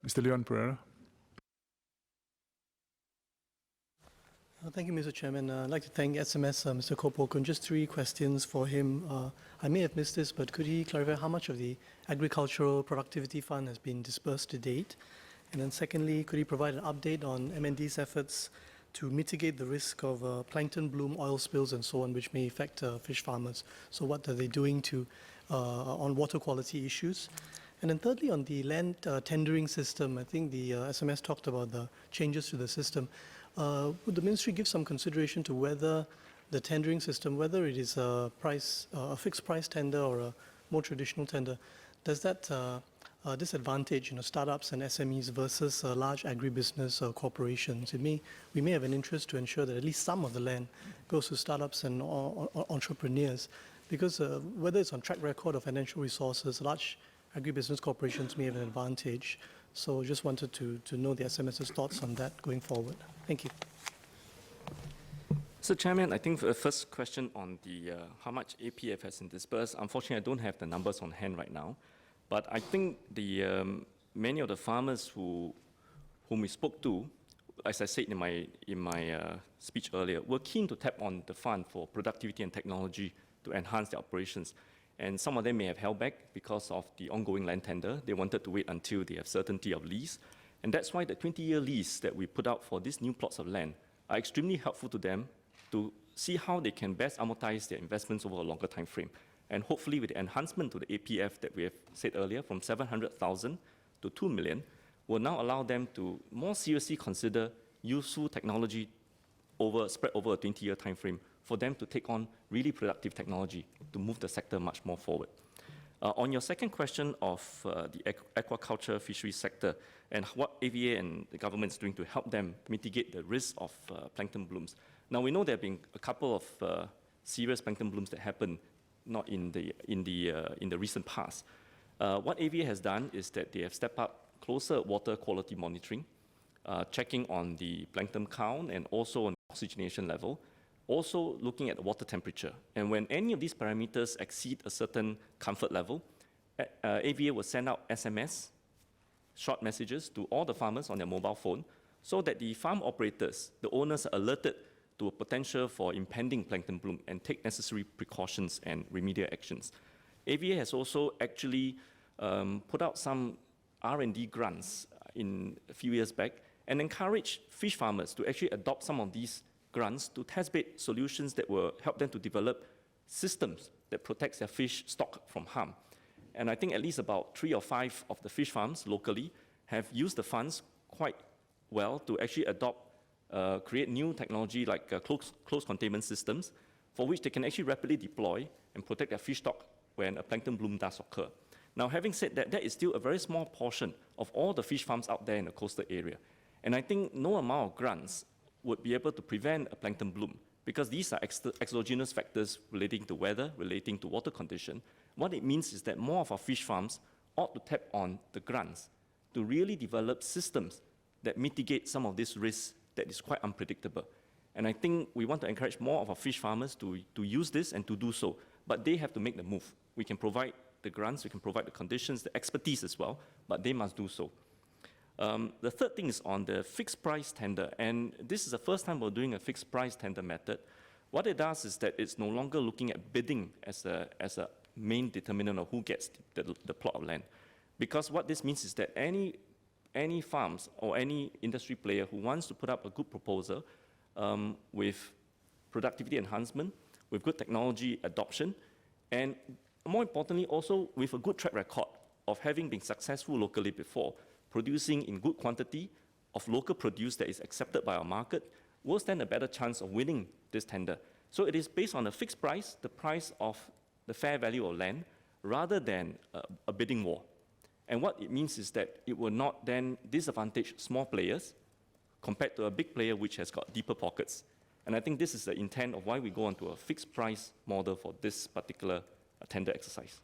Mr. Leon Perera. Thank you, Mr. Chairman. I'd like to thank SMS Mr. Koon. Just 3 questions for him. I may have missed this, but could he clarify how much of the Agricultural Productivity Fund has been disbursed to date? And then secondly, could he provide an update on MND's efforts to mitigate the risk of plankton bloom, oil spills, and so on, which may affect fish farmers? So what are they doing on water quality issues? And then thirdly, on the land tendering system, I think the SMS talked about the changes to the system. Would the ministry give some consideration to whether the tendering system, whether it is a fixed price tender or a more traditional tender, does that disadvantage startups and SMEs versus large agribusiness corporations? We may have an interest to ensure that at least some of the land goes to startups and entrepreneurs, because whether it's on track record or financial resources, large agribusiness corporations may have an advantage. So just wanted to know the SMS's thoughts on that going forward. Thank you. So, Chairman, I think for the first question on the how much APF has been disbursed, unfortunately, I don't have the numbers on hand right now. But I think many of the farmers whom we spoke to, as I said in my speech earlier, were keen to tap on the fund for productivity and technology to enhance their operations. And some of them may have held back because of the ongoing land tender. They wanted to wait until they have certainty of lease. And that's why the 20-year lease that we put out for these new plots of land are extremely helpful to them to see how they can best amortize their investments over a longer time frame. And hopefully with the enhancement to the APF that we have said earlier, from 700,000 to 2 million, will now allow them to more seriously consider useful technology spread over a 20-year time frame for them to take on really productive technology to move the sector much more forward. On your second question of the aquaculture fishery sector and what AVA and the government is doing to help them mitigate the risk of plankton blooms. Now, we know there have been a couple of serious plankton blooms that happened not in the recent past. What AVA has done is that they have stepped up closer water quality monitoring, checking on the plankton count and also on oxygenation level, also looking at the water temperature. And when any of these parameters exceed a certain comfort level, AVA will send out SMS, short messages to all the farmers on their mobile phone, so that the farm operators, the owners, are alerted to a potential for impending plankton bloom and take necessary precautions and remedial actions. AVA has also actually put out some R&D grants a few years back and encouraged fish farmers to actually adopt some of these grants to test-bed solutions that will help them to develop systems that protect their fish stock from harm. And I think at least about 3 or 5 of the fish farms locally have used the funds quite well to actually create new technology like closed containment systems, for which they can actually rapidly deploy and protect their fish stock when a plankton bloom does occur. Now, having said that, that is still a very small portion of all the fish farms out there in the coastal area. And I think no amount of grants would be able to prevent a plankton bloom, because these are exogenous factors relating to weather, relating to water condition. What it means is that more of our fish farms ought to tap on the grants to really develop systems that mitigate some of this risk that is quite unpredictable. And I think we want to encourage more of our fish farmers to use this and to do so, but they have to make the move. We can provide the grants, we can provide the conditions, the expertise as well, but they must do so. The third thing is on the fixed price tender, and this is the first time we're doing a fixed price tender method. What it does is that it's no longer looking at bidding as a main determinant of who gets the plot of land. Because what this means is that any farms or any industry player who wants to put up a good proposal with productivity enhancement, with good technology adoption, and more importantly also with a good track record of having been successful locally before, producing in good quantity of local produce that is accepted by our market, will stand a better chance of winning this tender. So it is based on a fixed price, the price of the fair value of land, rather than a bidding war. And what it means is that it will not then disadvantage small players compared to a big player which has got deeper pockets. And I think this is the intent of why we go on to a fixed price model for this particular tender exercise.